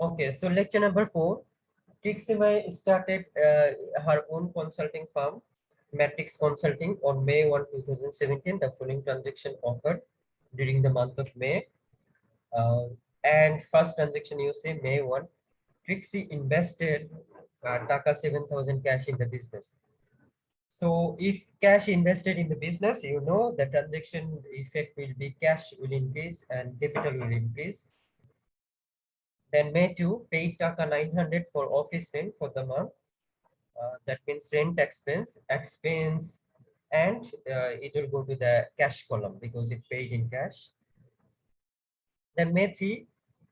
Okay, so lecture number 4. Trixie started her own consulting firm, Matrix Consulting, on May 1, 2017. The following transaction occurred during the month of May. Uh, and first transaction, you say May 1. Trixie invested Taka 7,000 cash in the business. So if cash invested in the business, you know the transaction effect will be cash will increase and capital will increase. Then May 2, paid Taka 900 for office rent for the month. That means rent expense, and it will go to the cash column because it paid in cash. Then May 3,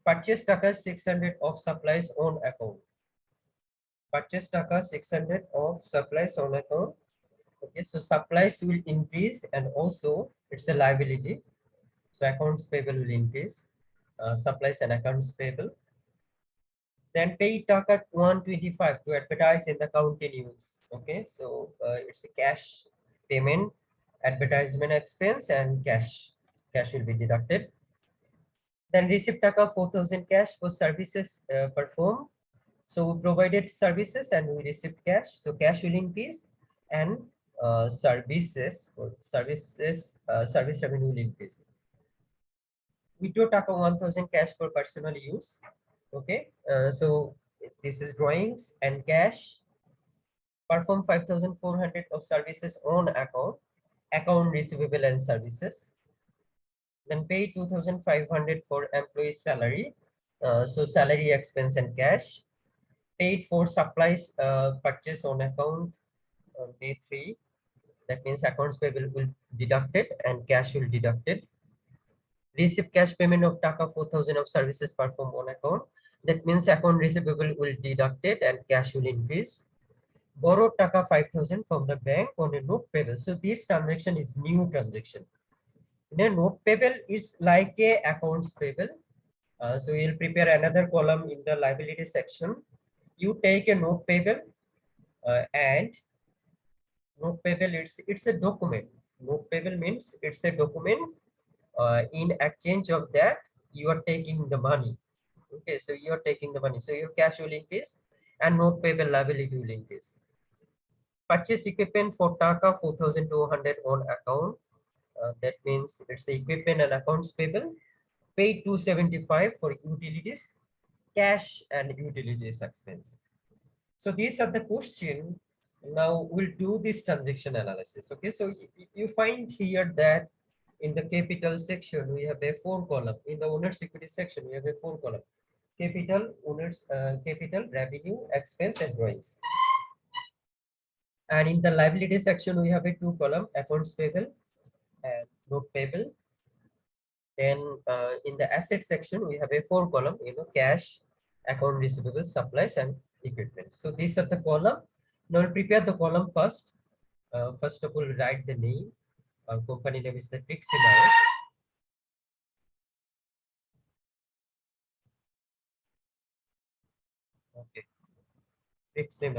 purchase Taka 600 of supplies on account. Purchase Taka 600 of supplies on account. Okay, so supplies will increase and also it's a liability. So accounts payable will increase. Supplies and accounts payable. Then pay Taka 125 to advertise in the county news. Okay, so it's a cash payment, advertisement expense, and cash. Cash will be deducted. Then receive Taka 4,000 cash for services performed. So we provided services and we received cash. So cash will increase and service revenue will increase. We do Taka 1,000 cash for personal use. Okay, so this is drawings and cash. Perform 5,400 of services on account receivable and services. Then pay 2,500 for employee salary. So salary expense and cash. Paid for supplies purchase on account on day 3. That means accounts payable will deducted and cash will deducted. Receive cash payment of Taka 4,000 of services performed on account. That means account receivable will deducted and cash will increase. Borrow Taka 5,000 from the bank on a note payable. So this transaction is new transaction. In a note payable is like a accounts payable. So you'll prepare another column in the liability section. You take a note payable and note payable it's a document. Note payable means it's a document. In exchange of that, you are taking the money. Okay, so you are taking the money. So your cash will increase and note payable liability will increase. Purchase equipment for Taka 4,200 on account. That means it's the equipment and accounts payable. Pay 275 for utilities, cash and utilities expense. So these are the question. Now we'll do this transaction analysis. Okay, so you find here that in the capital section we have a 4 column. In the owner's equity section we have a 4 column. Capital, revenue, expense, and drawings. And in the liability section we have a 2 column, accounts payable and note payable. Then in the asset section we have a 4 column, cash, account receivable, supplies, and equipment. So these are the column. Now we'll prepare the column first. First of all, write the name. Our company name is the Trixie. Okay, Trixie.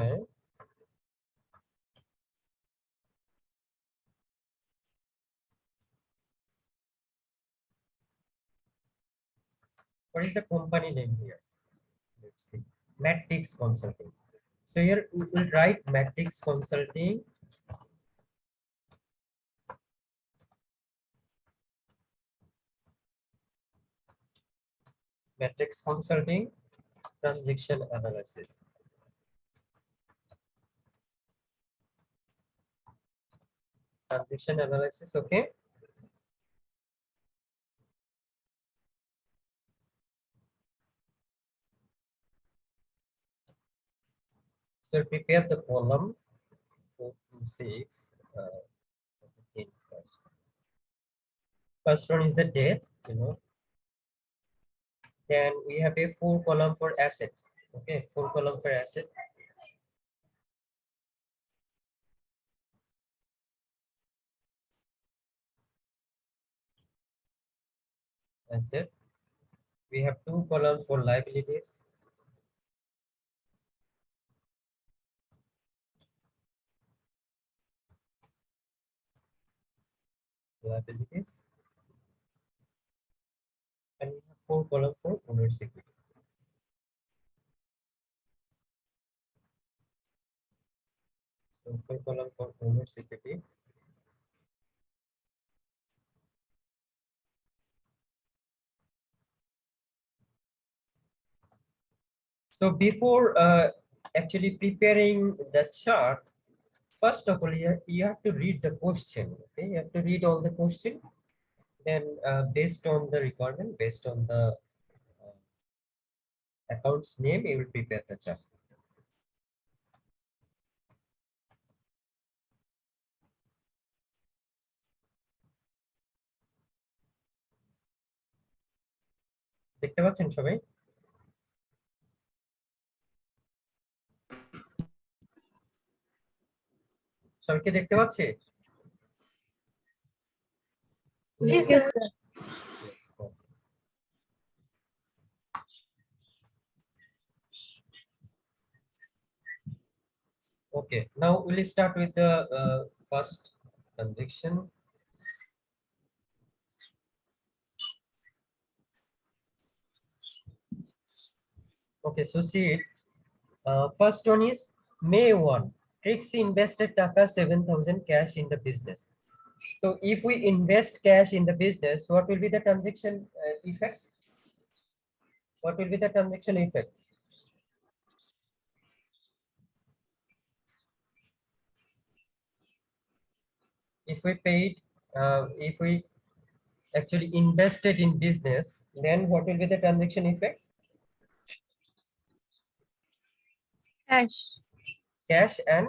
What is the company name here? Let's see. Matrix Consulting. So here we will write Matrix Consulting. Matrix Consulting transaction analysis. Transaction analysis, okay. So prepare the column 4 to 6. First one is the date, Then we have a 4 column for asset. Okay, 4 column for asset. Asset. We have 2 columns for liabilities. Liabilities. And we have 4 columns for owner's equity. So full column for owner's equity. So before actually preparing the chart, first of all, you have to read the question. Okay, you have to read all the question. Then based on the requirement, based on the account's name, you will prepare the chart. দেখতে পাচ্ছেন সবাই? সবাইকে দেখতে পাচ্ছে? জি sir. Yes, okay. Okay, now we'll start with the first transaction. Okay, so see it. First one is May 1. Trixie invested Taka 7,000 cash in the business. So if we invest cash in the business, what will be the transaction effect? What will be the transaction effect? If we paid, if we actually invested in business, then what will be the transaction effect? Cash Cash, and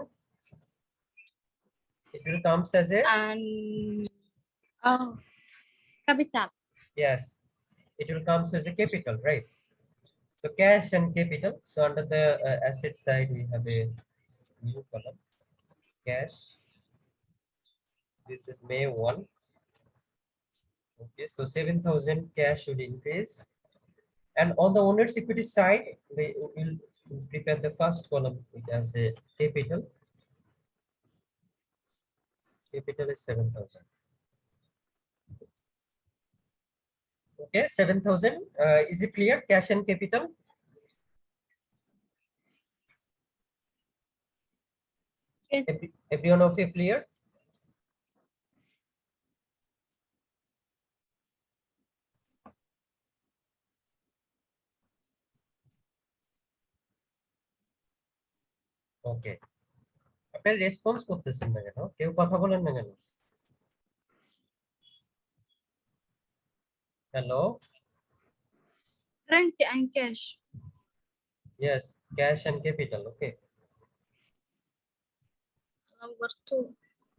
it will comes as a, and capital. yes, it will comes as a capital, right? So cash and capital. So under the asset side, we have a new column, cash. This is May 1. Okay, so 7,000 cash will increase. And on the owner's equity side, we will prepare the first column as a capital. Capital is 7,000. Okay, 7,000. Is it clear? Cash and capital. Yes. Everyone of you clear? Okay. আপনার response করতেছেন না কেন? কেউ কথা বলেন না কেন? Hello. Rent and cash. Yes, cash and capital. Okay. Number 2.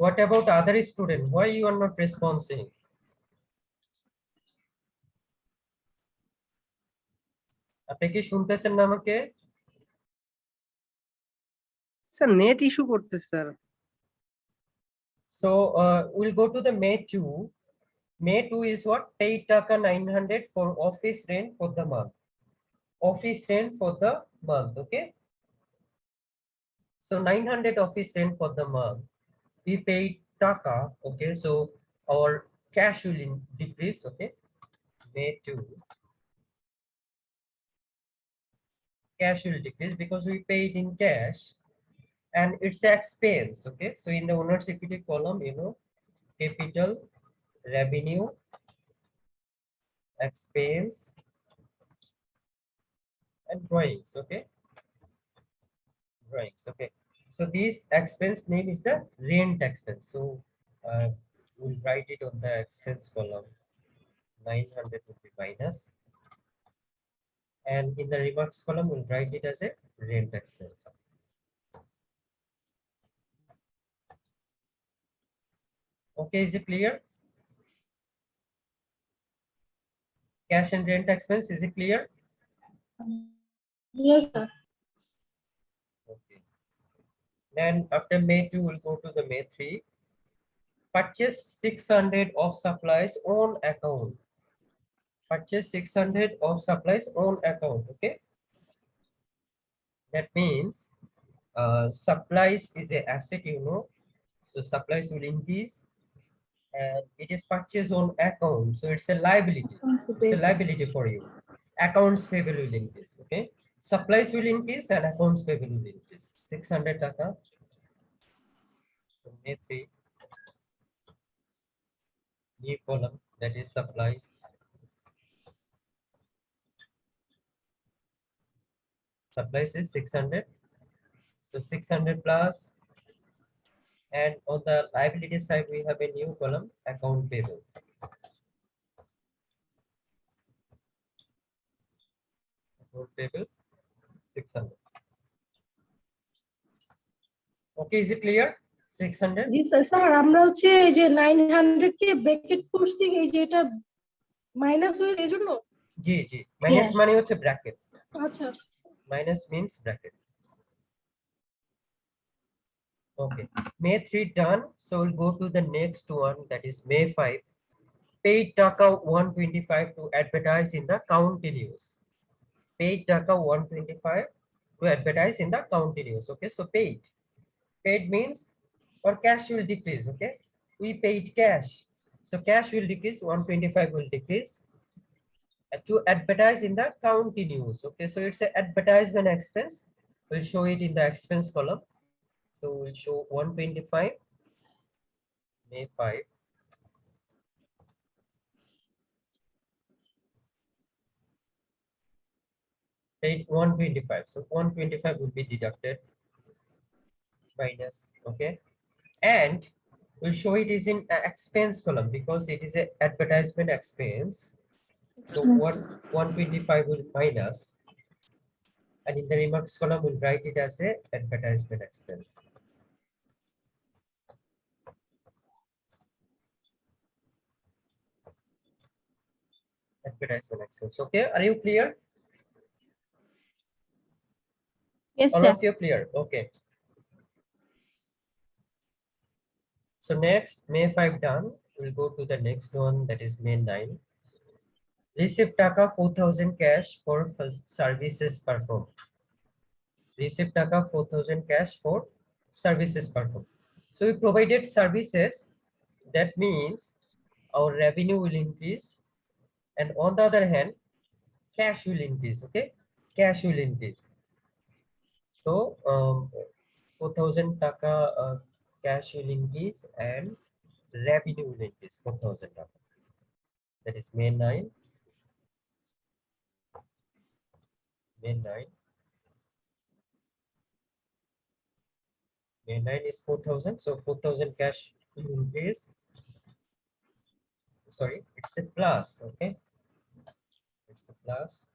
What about other student? Why you are not responding? আপনি কি শুনতেছেন না আমাকে? স্যার নেট ইস্যু করতেছে sir. So we'll go to the May 2. May 2 is what? Pay Taka 900 for office rent for the month. Office rent for the month. Okay. So 900 office rent for the month. We paid Taka. Okay. So our cash will decrease. Okay. May 2. Cash will decrease because we paid in cash. And it's expense. Okay. So in the owner's equity column, capital, revenue, expense, and drawings. Okay. Drawings. Okay. So this expense name is the rent expense. So we'll write it on the expense column. 900 will be minus. And in the remarks column, we'll write it as a rent expense. Okay, is it clear? Cash and rent expense, is it clear? Yes, sir. Okay. Then after May 2, we'll go to the May 3. Purchase 600 of supplies on account. Purchase 600 of supplies on account. Okay. That means supplies is a asset, So supplies will increase, and it is purchased on account. So it's a liability. It's a liability for you. Accounts payable will increase. Okay. Supplies will increase and accounts payable will increase. 600 Taka So May 3, new column, that is supplies. Supplies is 600. So 600 plus, and on the liability side we have a new column, account payable. Account payable 600. Okay, is it clear? 600. G sir sir আমরা হচ্ছে এই যে 900 কে bracket করছি এই যে এটা minus হয়ে এই জন্য জি জি, মাইনাস Yes. মানে হচ্ছে ব্র্যাকেট, আচ্ছা আচ্ছা sir. minus means bracket. Okay, May 3 done. So we'll go to the next one, that is May 5. Paid taka 125 to advertise in the county news. Paid taka 125 to advertise in the county news. Okay, so paid. Paid means our cash will decrease. Okay, we paid cash. So cash will decrease, 125 will decrease. To advertise in the county news. Okay, so it's an advertisement expense. We'll show it in the expense column. So we'll show 125, May 5. Paid 125. So 125 will be deducted minus, okay. And we'll show it is in expense column because it is a advertisement expense. So 125 will minus, and in the remarks column we'll write it as a advertisement expense. Advertisement expense. Okay, are you clear? Yes, All sir. of you clear? Okay. So next, May 5 done. We'll go to the next one, that is May 9. Receive taka 4,000 cash for services performed. Receive taka 4,000 cash for services performed. So we provided services. That means our revenue will increase, and on the other hand, cash will increase. Okay, cash will increase. So 4,000 taka cash will increase and revenue will increase 4,000 taka. That is May 9. May 9. May 9 is 4,000. So 4,000 cash will increase. Sorry, it's a plus. Okay, it's a plus.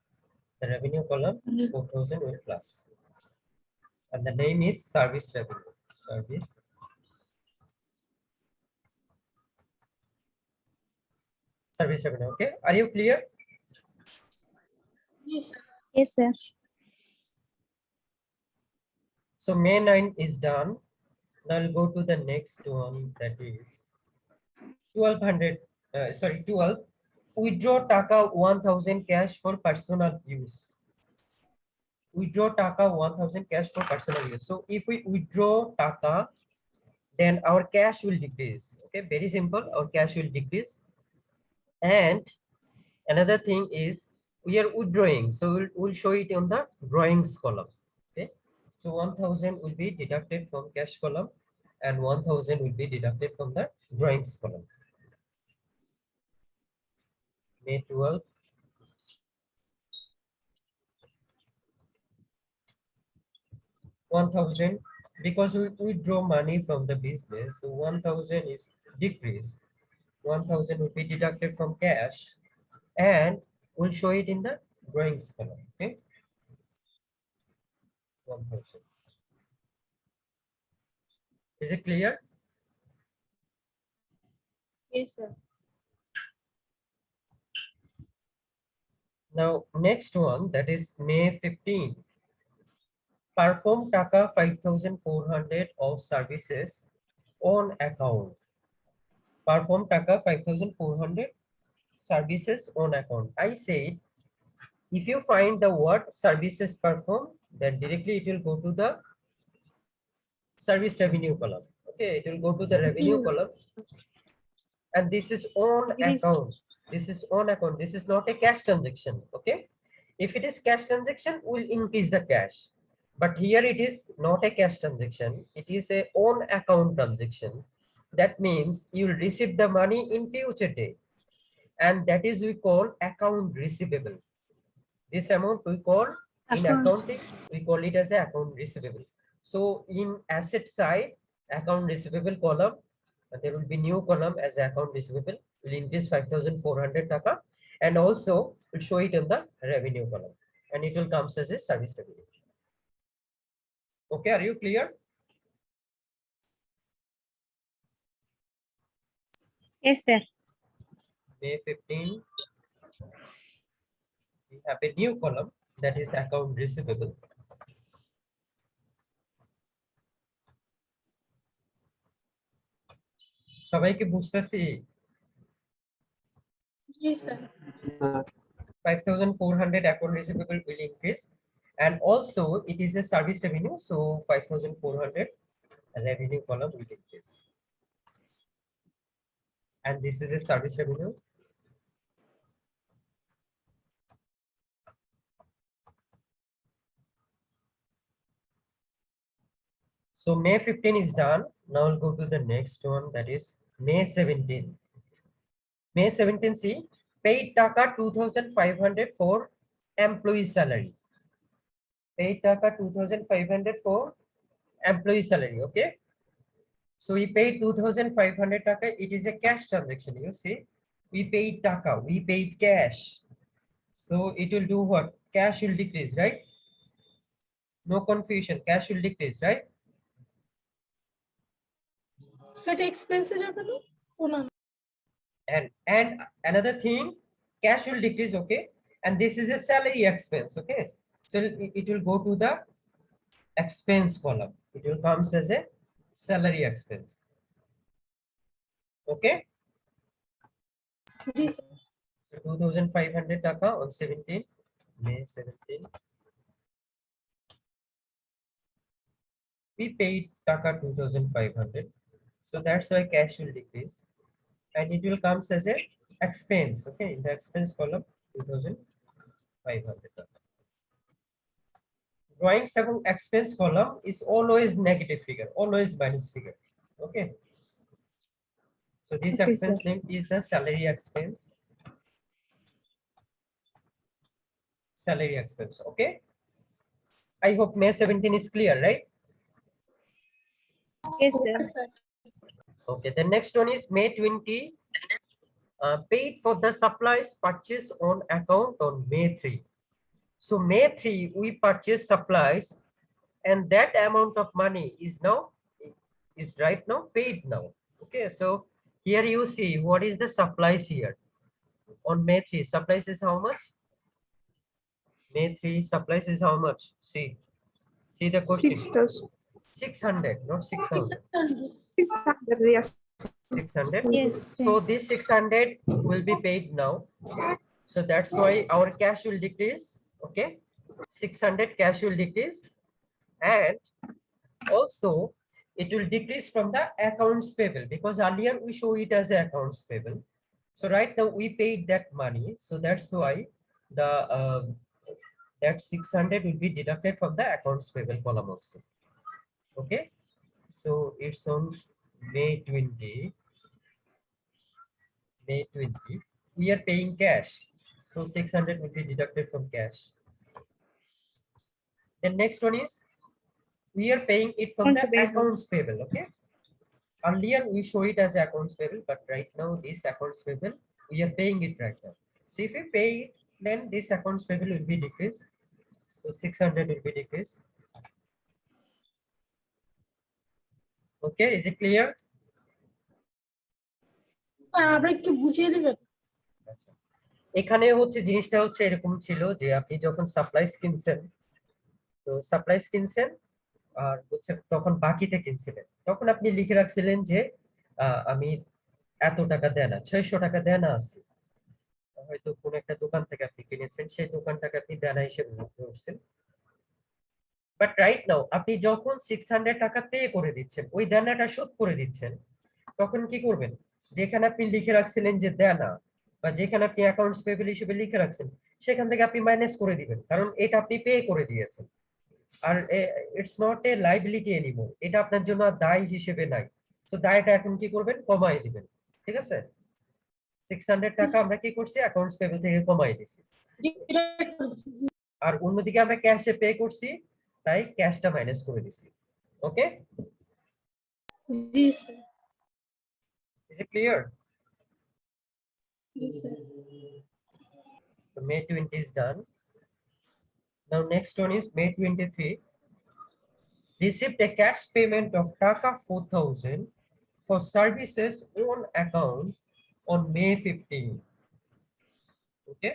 The revenue column 4,000 will plus. And the name is service revenue. Service. Service revenue. Okay, are you clear? G sir Yes, sir. So May 9 is done. Now I'll go to the next one, that is 1200. Sorry, 12. Withdraw taka 1,000 cash for personal use. Withdraw taka 1,000 cash for personal use. So if we withdraw taka, then our cash will decrease. Okay, very simple. Our cash will decrease. And another thing is we are withdrawing, so we'll show it on the drawings column. Okay, so 1,000 will be deducted from cash column, and 1,000 will be deducted from the drawings column. May 12. $1,000, because we withdraw money from the business, so 1,000 is decreased. 1,000 will be deducted from cash, and we'll show it in the drawings column. Okay, 1,000. Is it clear? Yes, sir. Now next one, that is May 15. Perform taka 5,400 of services on account. Perform taka 5,400 services on account. I said, if you find the word services performed, then directly it will go to the service revenue column. Okay, it will go to the revenue column. And this is on Degrees. account. This is on account. This is not a cash transaction. Okay, if it is cash transaction, we'll increase the cash. But here it is not a cash transaction. It is a own account transaction. That means you will receive the money in future day. And that is we call account receivable. This amount we call in Account. accounting, we call it as a account receivable. So in asset side, account receivable column, there will be new column as account receivable, will increase 5,400 taka, and also will show it in the revenue column, and it will come as a service revenue. Okay, are you clear? Yes, sir. May 15, we have a new column that is account receivable. সবাইকে বুঝতেছি? Yes, sir. 5,400 account receivable will increase, and also it is a service revenue, so 5,400 revenue column will increase, and this is a service revenue. So May 15 is done. Now we'll go to the next one, that is May 17. May 17, see, paid taka 2,500 for employee salary. Paid taka 2,500 for employee salary. Okay. So we paid 2,500 taka. It is a cash transaction. You see, we paid taka, we paid cash. So it will do what? Cash will decrease, right? No confusion. Cash will decrease, right? সেটা এক্সপেন্সে যাবে না? ও না। And another thing, cash will decrease, okay, and this is a salary expense, okay, so it will go to the expense column. It will comes as a salary expense. Okay, G sir. so 2,500 taka on 17 May 17, we paid taka 2,500, so that's why cash will decrease, and it will comes as a expense, okay, in the expense column 2,500 taka. Drawing 7 expense column is always negative figure, always minus figure. Okay. So this Okay, expense sir. name is the salary expense. Salary expense. Okay. I hope May 17 is clear, right? Yes, sir. Okay. The next one is May 20. Paid for the supplies purchase on account on May 3. So May 3 we purchase supplies, and that amount of money is right now paid now. Okay, so here you see what is the supplies here on May 3. Supplies is how much? May 3 supplies is how much? See the question. 6,000. 600, not 6,000. 600, yes. 600. Yes, So sir. this 600 will be paid now. So that's why our cash will decrease. Okay, 600 cash will decrease, and also it will decrease from the accounts payable, because earlier we show it as accounts payable. So right now we paid that money, so that's why the that 600 will be deducted from the accounts payable column also. Okay, so it's on May 20. May 20 we are paying cash, so 600 will be deducted from cash. The next one is we are paying it from the Accounts payable. accounts payable. Okay, earlier we show it as accounts payable, but right now this accounts payable we are paying it right now. So if we pay it, then this accounts payable will be decreased, so 600 will be decreased. Okay, is it clear? আমরা একটু বুঝিয়ে দিবেন? আচ্ছা, এখানে হচ্ছে জিনিসটা হচ্ছে এরকম ছিল যে আপনি যখন সাপ্লাইস কিনছেন, তো সাপ্লাইস কিনছেন আর হচ্ছে তখন বাকিতে কিনছিলেন, তখন আপনি লিখে রাখছিলেন যে আমি এত টাকা দেনা, 600 টাকা দেনা আছে, হয়তো কোন একটা দোকান থেকে আপনি কিনেছেন, সেই দোকানটাকে আপনি দেনা হিসেবে ধরছেন। বাট রাইট নাও আপনি যখন 600 টাকা পে করে দিচ্ছেন, ওই দেনাটা শোধ করে দিচ্ছেন, তখন কি করবেন? যেখানে আপনি লিখে রাখছিলেন যে দেনা, বা যেখানে আপনি অ্যাকাউন্টস পেয়েবল হিসেবে লিখে রাখছেন, সেখান থেকে আপনি মাইনাস করে দিবেন, কারণ এটা আপনি পে করে দিয়েছেন। আর it's not a liability anymore, এটা আপনার জন্য আর দায় হিসেবে নাই। সো দায়টা এখন কি করবেন, কমাই দিবেন। ঠিক আছে, 600 টাকা আমরা কি করছি, অ্যাকাউন্টস পেবল থেকে কমাই দিছি। আর অন্যদিকে আমরা ক্যাশে পে করছি, তাই ক্যাশটা মাইনাস করে দিছি। ওকে, জি স্যার। Is it clear? জি sir. So May 20 is done. Now next one is May 23. Received a cash payment of Taka 4,000 for services on account on May 15. Okay,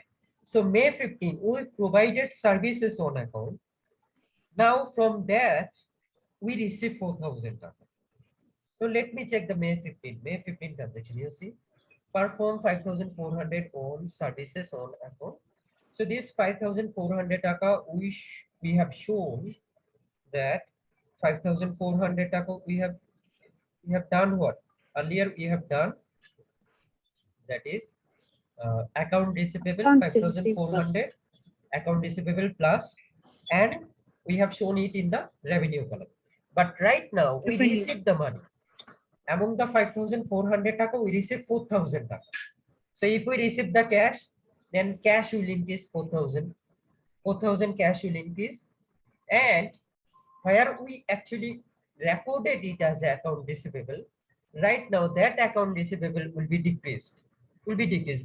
so May 15 we provided services on account. Now from that we receive 4,000 Taka. So let me check the May 15. May 15 transaction. You see, perform 5,400 on services on account. So this 5,400 Taka we have shown that 5,400 Taka we have done what? Earlier we have done, that is account receivable Account 5,400 account receivable plus, and we have shown it in the revenue column. But right now we receive the money. Among the 5,400 Taka we receive 4,000 Taka. So if we receive the cash, then cash will increase 4,000. 4,000 cash will increase, and where we actually recorded it as account receivable, right now that account receivable will be decreased.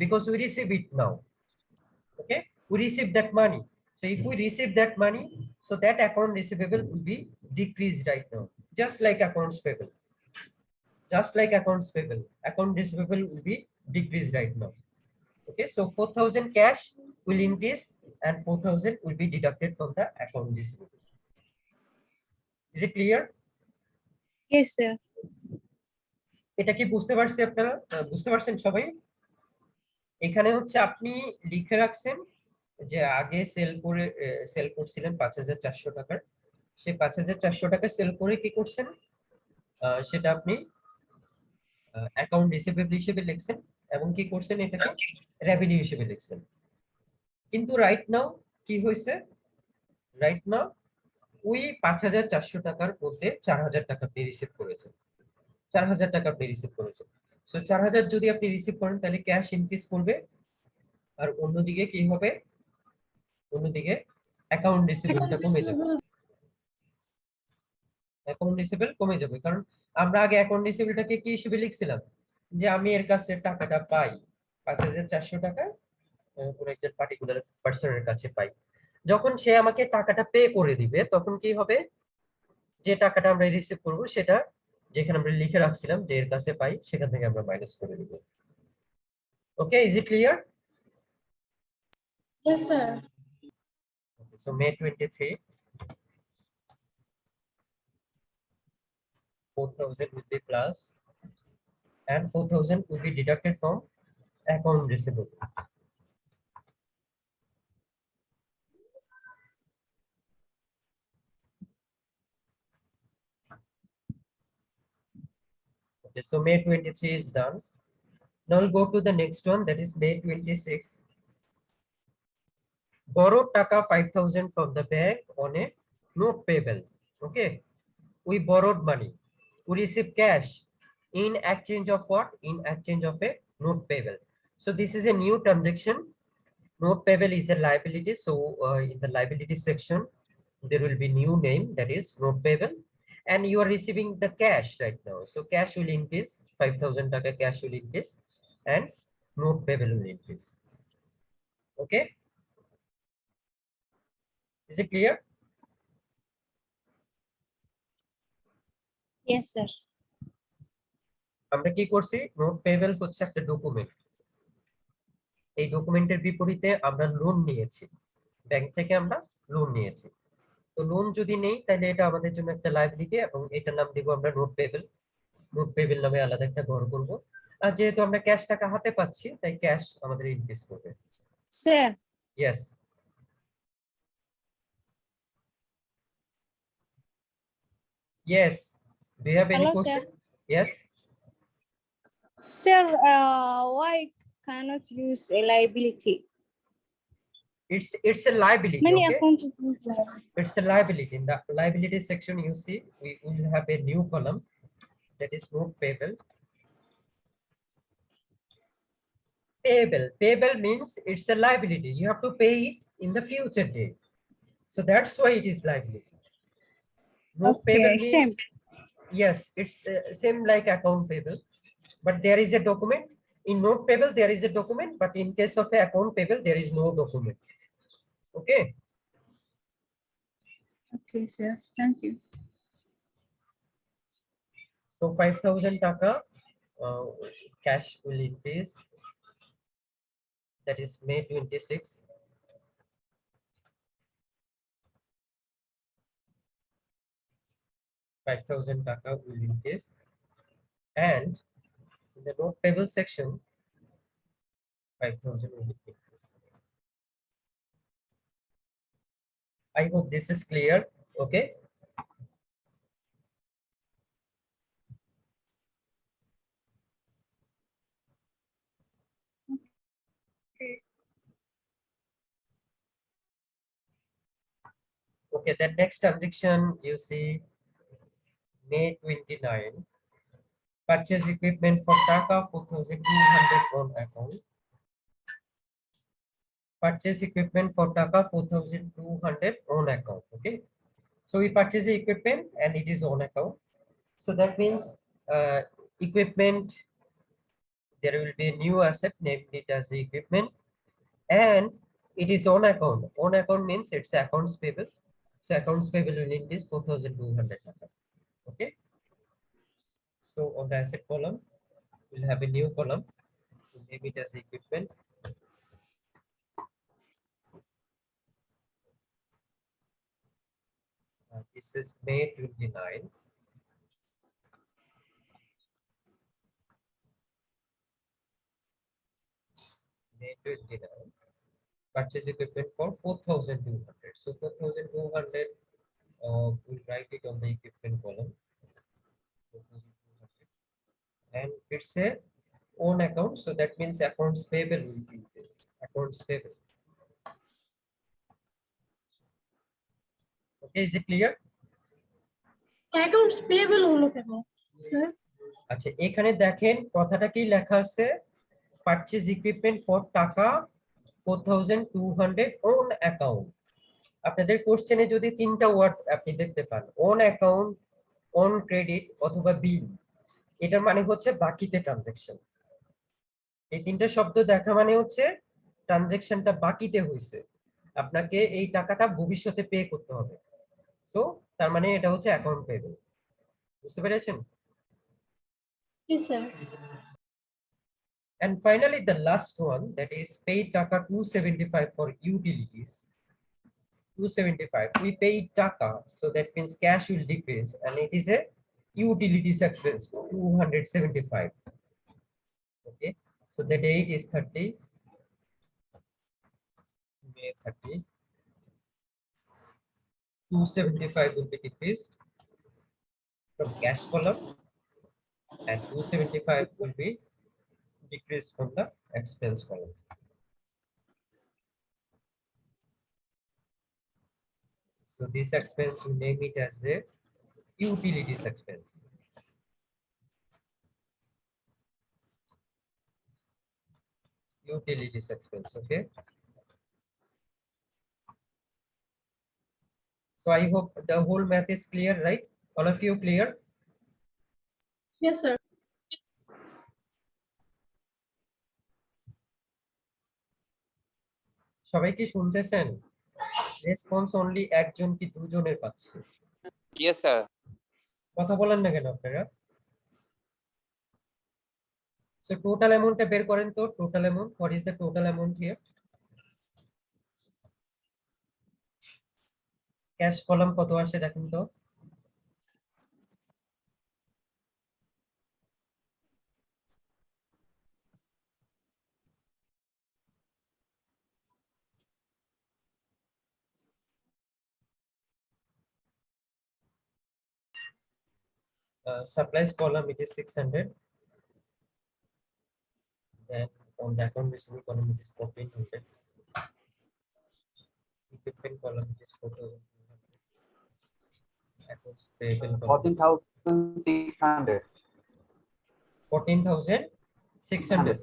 Because we receive it now. Okay, we receive that money. So if we receive that money, so that account receivable will be decreased right now, just like accounts payable. Just like accounts payable, account receivable will be decreased right now. Okay, so 4,000 cash will increase and 4,000 will be deducted from the account receivable. Is it clear? Yes, sir. এটা কি বুঝতে পারছি আপনারা? বুঝতে পারছেন সবাই? এখানে হচ্ছে আপনি লিখে রাখছেন যে আগে সেল করছিলেন 5,400 টাকার, সে 5,400 টাকা সেল করে কি করছেন, সেটা আপনি অ্যাকাউন্ট রিসিভেবল হিসেবে লিখছেন এবং কি করছেন, এটাকে রেভিনিউ হিসেবে লিখছেন। কিন্তু রাইট নাও কি হয়েছে, রাইট নাও ওই 5,400 টাকার মধ্যে 4,000 টাকা আপনি রিসিভ করেছেন, 4,000 টাকা আপনি রিসিভ করেছেন। সো 4,000 যদি আপনি রিসিভ করেন তাহলে ক্যাশ ইনক্রিজ করবে, আর অন্যদিকে কি হবে, অন্যদিকে অ্যাকাউন্ট রিসিভেবলটা কমে যাবে। অ্যাকাউন্ট রিসিভেবল কমে যাবে, কারণ আমরা আগে অ্যাকাউন্ট রিসিভেবলটাকে কি হিসেবে লিখছিলাম, যে আমি এর কাছে টাকাটা পাই 5,400 টাকা কোন একজন পার্টিকুলার পার্সনের কাছে পাই, যখন সে আমাকে টাকাটা পে করে দিবে তখন কি হবে, যে টাকাটা আমরা রিসিভ করব সেটা যেখানে আমরা লিখে রাখছিলাম যে এর কাছে পাই, সেখান থেকে আমরা মাইনাস করে দিব। Okay, is it clear? Yes, sir. So May 23, 4,000 will be plus, and 4,000 will be deducted from account receivable. Okay, so May 23 is done. Now we'll go to the next one, that is May 26. Borrowed Taka 5,000 from the bank on a note payable. Okay, we borrowed money, we receive cash in exchange of what? In exchange of a note payable. So this is a new transaction. Note payable is a liability, so in the liability section there will be new name, that is note payable, and you are receiving the cash right now. So cash will increase, 5,000 Taka cash will increase, and note payable will increase. Okay, is it clear? Yes, sir. আমরা কি করছি, note payable হচ্ছে একটা document, এই ডকুমেন্টের বিপরীতে আমরা loan নিয়েছি, ব্যাংক থেকে আমরা লোন নিয়েছি। তো লোন যদি নেই তাহলে এটা আমাদের জন্য একটা লায়াবিলিটি, এবং এটার নাম দিব আমরা নোট পেয়েবল। নোট পেয়েবল নামে আলাদা একটা ঘর করব। আর যেহেতু আমরা ক্যাশ টাকা হাতে পাচ্ছি তাই ক্যাশ আমাদের ইনক্রিজ করবে। Sir, yes, yes, do you have any Hello, sir. Question? Yes, sir, why cannot use a liability? It's a liability. Many Okay, accounts is like it's a liability. In the liability section, you see, we will have a new column that is note payable. Payable means it's a liability. You have to pay it in the future date. So that's why it is liability. Note payable okay, same. means, yes, it's same like account payable, but there is a document. In note payable, there is a document, but in case of a account payable, there is no document. Okay. Okay, sir. Thank you. So 5,000 taka cash will increase. That is May 26. $5,000 taka will increase, and in the note payable section, 5,000 will increase. I hope this is clear. Okay. Okay, the next transaction you see May 29. Purchase equipment for Taka 4,200 on account. Purchase equipment for Taka 4,200 on account. Okay. So we purchase the equipment and it is on account. So that means equipment, there will be a new asset named it as the equipment, and it is on account. On account means it's accounts payable. So accounts payable will increase 4,200. Okay. So on the asset column, we'll have a new column. We'll name it as equipment. This is May 29. May 29. Purchase equipment for 4,200. So 4,200, we'll write it on the equipment column. 4,200. And it's a own account, so that means accounts payable will be this. Accounts payable. Okay, is it clear? Accounts payable হলো কেন sir? আচ্ছা, এখানে দেখেন কথাটা কি লেখা আছে, purchase equipment for টাকা 4,200 ওন অ্যাকাউন্ট। আপনাদের কোশ্চেনে যদি তিনটা ওয়ার্ড আপনি দেখতে পান, ওন অ্যাকাউন্ট, অন ক্রেডিট অথবা বিল, এটার মানে হচ্ছে বাকিতে ট্রানজাকশন। এই তিনটা শব্দ দেখা মানে হচ্ছে ট্রানজাকশনটা বাকিতে হয়েছে, আপনাকে এই টাকাটা ভবিষ্যতে পে করতে হবে। সো তার মানে এটা হচ্ছে অ্যাকাউন্ট পেয়েবল। বুঝতে পেরেছেন? জি sir. And finally, the last one, that is paid taka 275 for utilities. 275. We paid taka, so that means cash will decrease, and it is a utilities expense 275. Okay, so the date is 30 May 30. 275 will be decreased from cash column, and 275 will be decreased from the expense column. So this expense, we name it as the utilities expense. Utilities expense. Okay. So I hope the whole math is clear, right? All of you clear? Yes sir. সবাই কি শুনতেছেন? Response only একজন কি দুজনের পাচ্ছি? Yes, sir. কথা বলেন না কেন আপনারা? So total amount টা বের করেন তো, total amount. What is the total amount here? Cash column কত আসে দেখেন তো। Supplies column, it is 600. Then on the account receivable column, it is 1,400. Equipment column is 4,000. Accounts payable column 14,600. 14,600.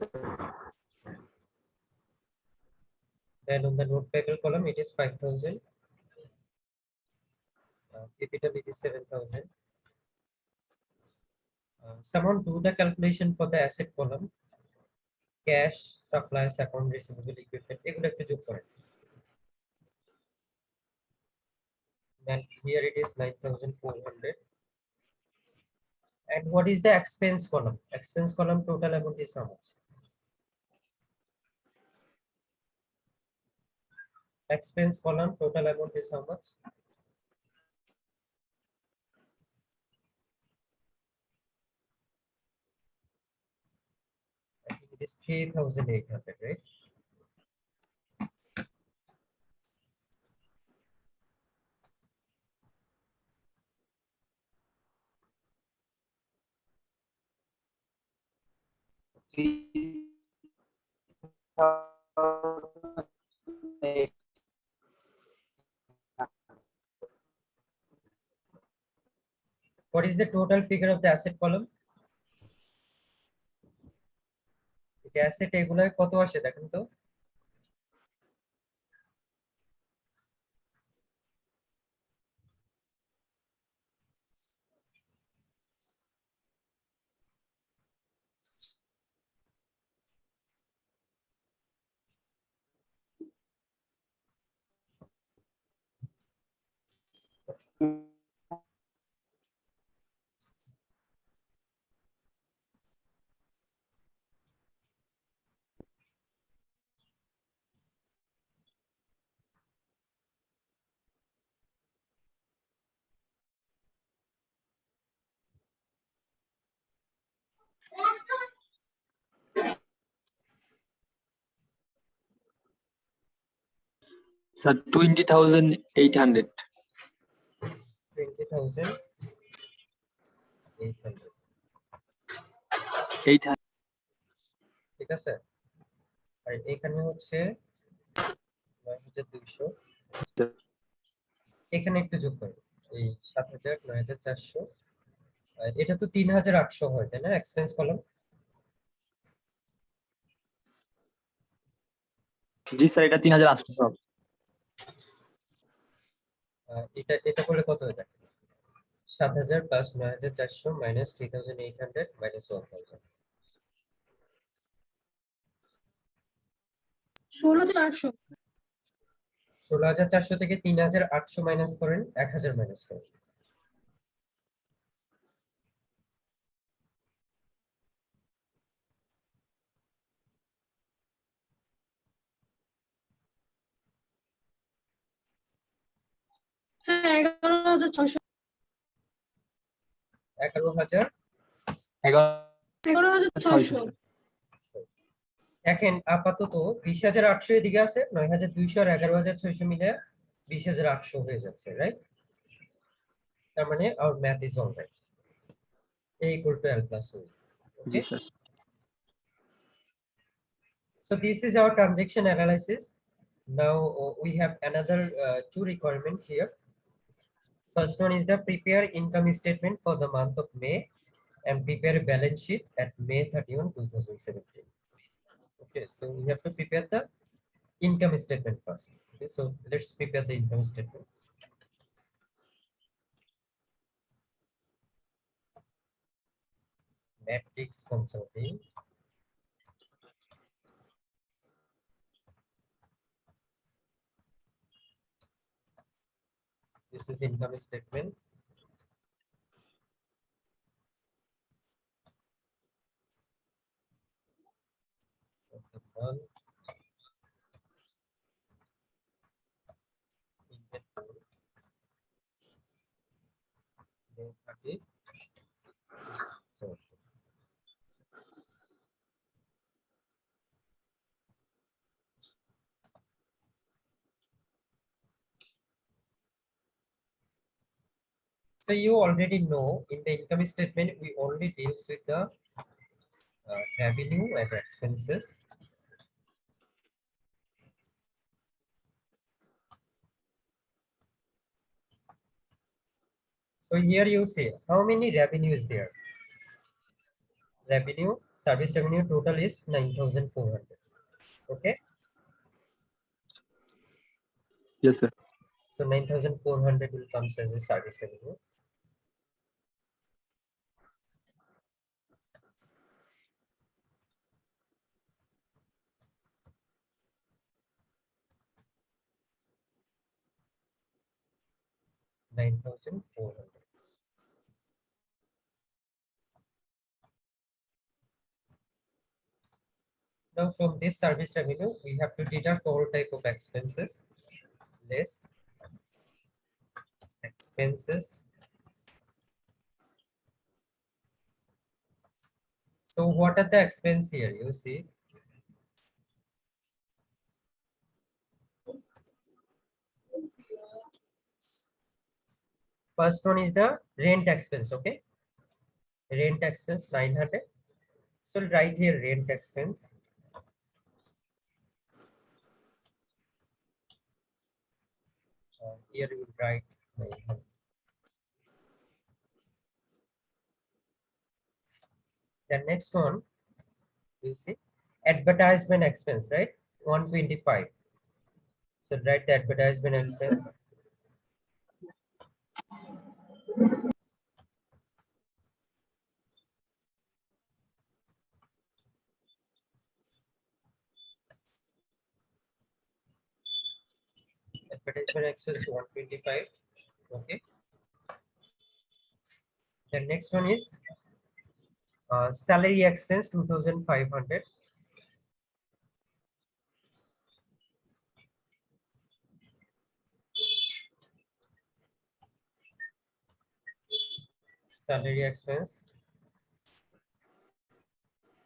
Then on the note payable column, it is 5,000. Capital, it is 7,000. Someone do the calculation for the asset column. Cash, supplies, account receivable, equipment. এগুলো একটু যোগ করেন। Then here it is 9,400. And what is the expense column? Expense column total amount is how much? Expense column total amount is how much? I think it is 3,800, right? What is the total figure of the asset column? এই asset এগুলো কত আসে দেখেন তো? Sir, 20,800. 20,800. 800. ঠিক আছে, আর এখানে হচ্ছে 9,200। এখানে একটু যোগ করি, এই 7,000, 9,400, আর এটা তো 3,800 হয় তাই না এক্সপেন্স কলাম? জি স্যার, এটা 3,800 হবে। এটা এটা করলে কত হয়ে যায়? 7,000 প্লাস 9,400 মাইনাস 3,800 মাইনাস 1,000। 16,400। 16,400 থেকে 3,800 মাইনাস করেন, 1,000 মাইনাস করেন। স্যার 11,600। 11,000। 11,600। দেখেন আপাতত 20,800 এদিকে আছে, 9,200 আর 11,600 মিলে 20,800 হয়ে যাচ্ছে, রাইট? তার মানে our math is all right. A equal to L plus O. G Okay. Sir. So this is our transaction analysis. Now we have another two requirements here. First one is the prepare income statement for the month of May and prepare a balance sheet at May 31, 2017. Okay, so we have to prepare the income statement first. Okay, so let's prepare the income statement. Matrix Consulting. This is income statement. Of the month. Inventory. May 30. So you already know in the income statement we only deals with the revenue and expenses. So here you see how many revenue is there. Revenue, service revenue total is 9,400. Okay, Yes, sir. so 9,400 will come as a service revenue. $9,400. Now from this service revenue, we have to deduct all type of expenses. Less expenses. So what are the expense here? You see, first one is the rent expense. Okay, rent expense 900. So right here rent expense. Here we will write 900. The next one, you see, advertisement expense, right? 125. So write the advertisement expense. Advertisement expense 125. Okay. The next one is salary expense 2,500. Salary expense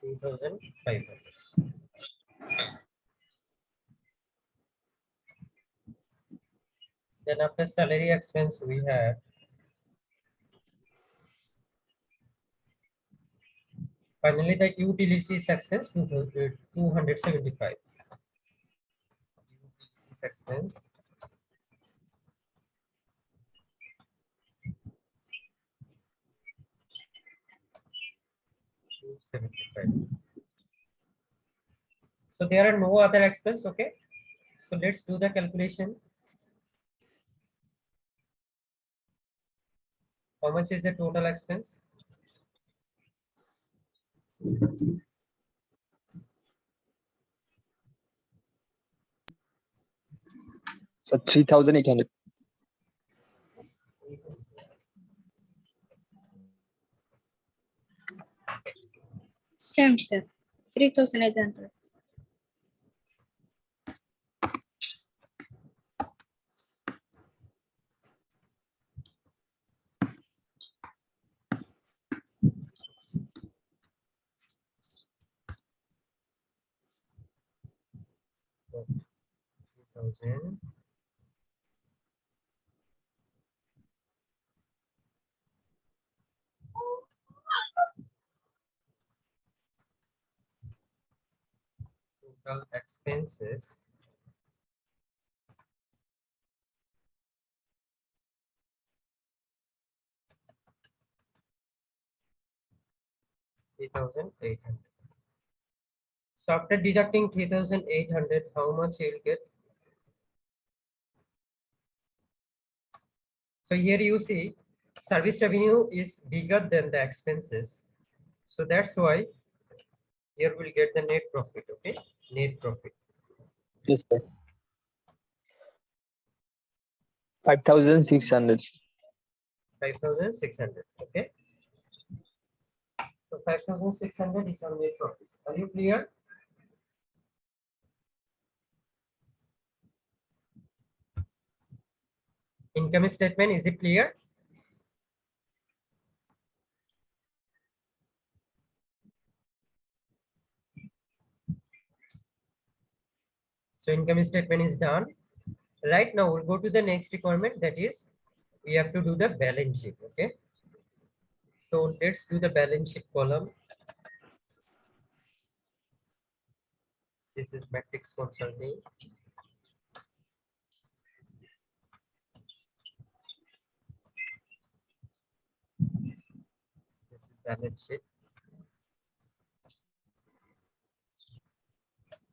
2,500. Then after salary expense, we have finally the utilities expense 275. Utilities expense 275. So there are no other expense. Okay. So let's do the calculation. How much is the total expense? So 3,800. Same, sir. 3,800. So 2,000. Total expenses 3,800. So after deducting 3,800, how much you'll get? So here you see service revenue is bigger than the expenses. So that's why here we'll get the net profit. Okay, net profit. Yes, sir. 5,600. 5,600. Okay. So 5,600 is our net profit. Are you clear? Income statement, is it clear? So income statement is done. Right now we'll go to the next requirement, that is we have to do the balance sheet. Okay. So let's do the balance sheet column. This is matrix concerning. balance sheet.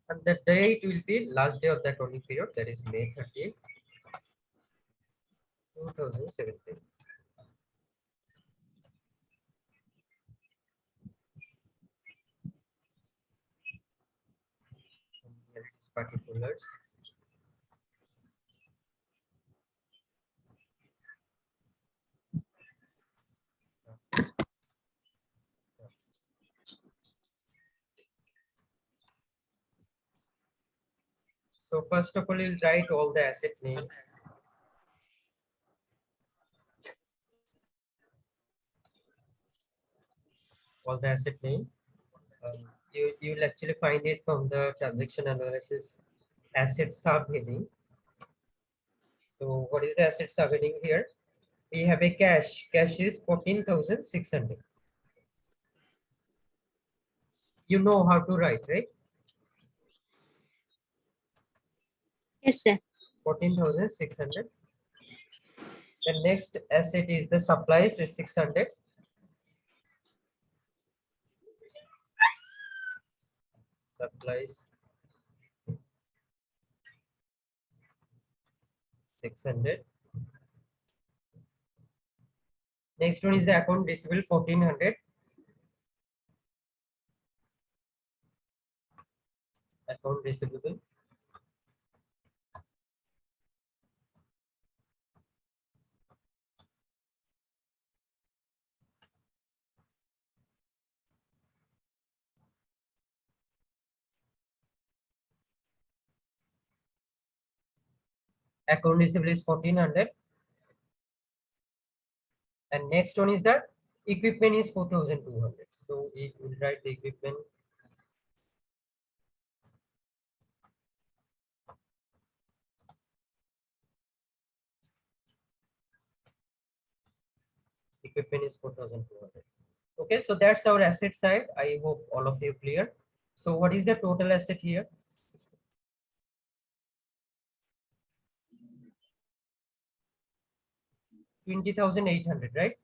And the date will be last day of the accounting period, that is May 30, 2017. And here it is particulars. So first of all, you'll write all the asset names. All the asset name. You'll actually find it from the transaction analysis asset subheading. So what is the asset subheading here? We have a cash. Cash is 14,600. You know how to write, right? Yes, sir. 14,600. The next asset is the supplies is 600. Supplies 600. Next one is the account receivable 1400. Account receivable. Account receivable is 1400. And next one is the equipment is 4,200. So it will write the equipment. Equipment is 4,200. Okay, so that's our asset side. I hope all of you clear. So what is the total asset here? 20,800, right?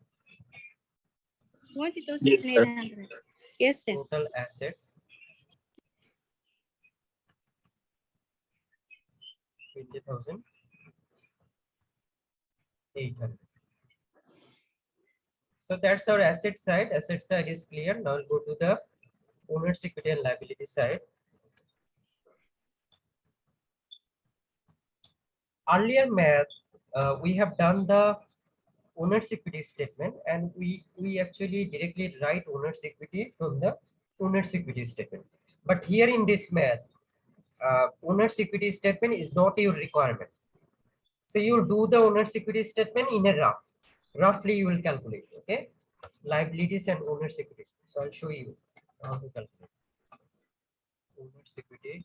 20,800. Yes, sir. Total assets 20,800. So that's our asset side. Asset side is clear. Now we'll go to the owner's equity and liability side. Earlier math, we have done the owner's equity statement, and we actually directly write owner's equity from the owner's equity statement. But here in this math, owner's equity statement is not your requirement. So you do the owner's equity statement in a rough. Roughly you will calculate, okay? Liabilities and owner's equity. So I'll show you how to calculate. Owner's equity.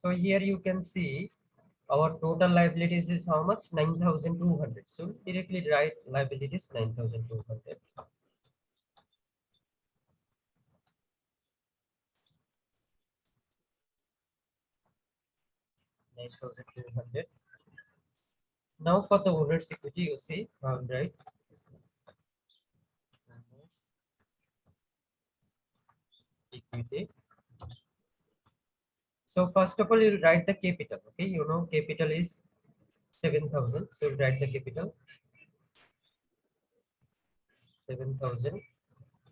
So here you can see our total liabilities is how much? 9,200. So directly write liabilities 9,200. 9,200. Now for the owner's equity, you see, right? Equity. So first of all, you'll write the capital. Okay, you know capital is 7,000. So you'll write the capital 7,000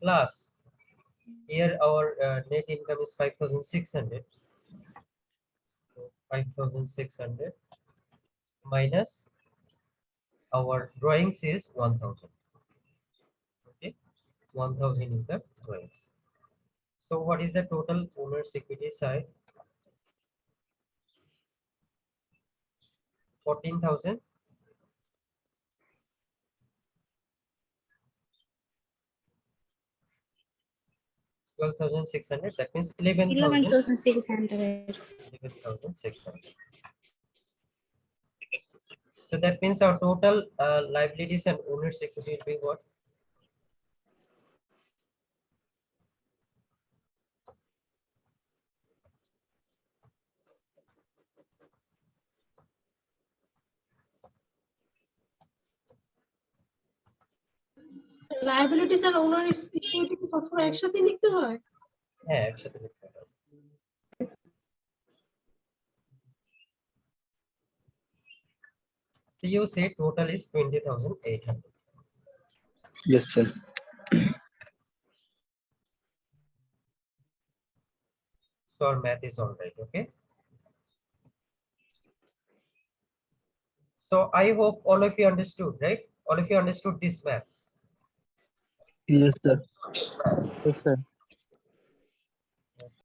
plus here our net income is 5,600. So 5,600 minus our drawings is 1,000. Okay, 1,000 is the drawings. So what is the total owner's equity side? 14,000. 12,600. That means 11,000. 11,600. 11,600. So that means our total liabilities and owner's equity will be what? Liabilities আর owner equity কি সবসময় একসাথে লিখতে হয়? হ্যাঁ, একসাথে লিখতে হবে। So you say total is 20,800. Yes, sir. So our math is all right, okay? So I hope all of you understood, right? All of you understood this math. Yes, sir. Yes, sir.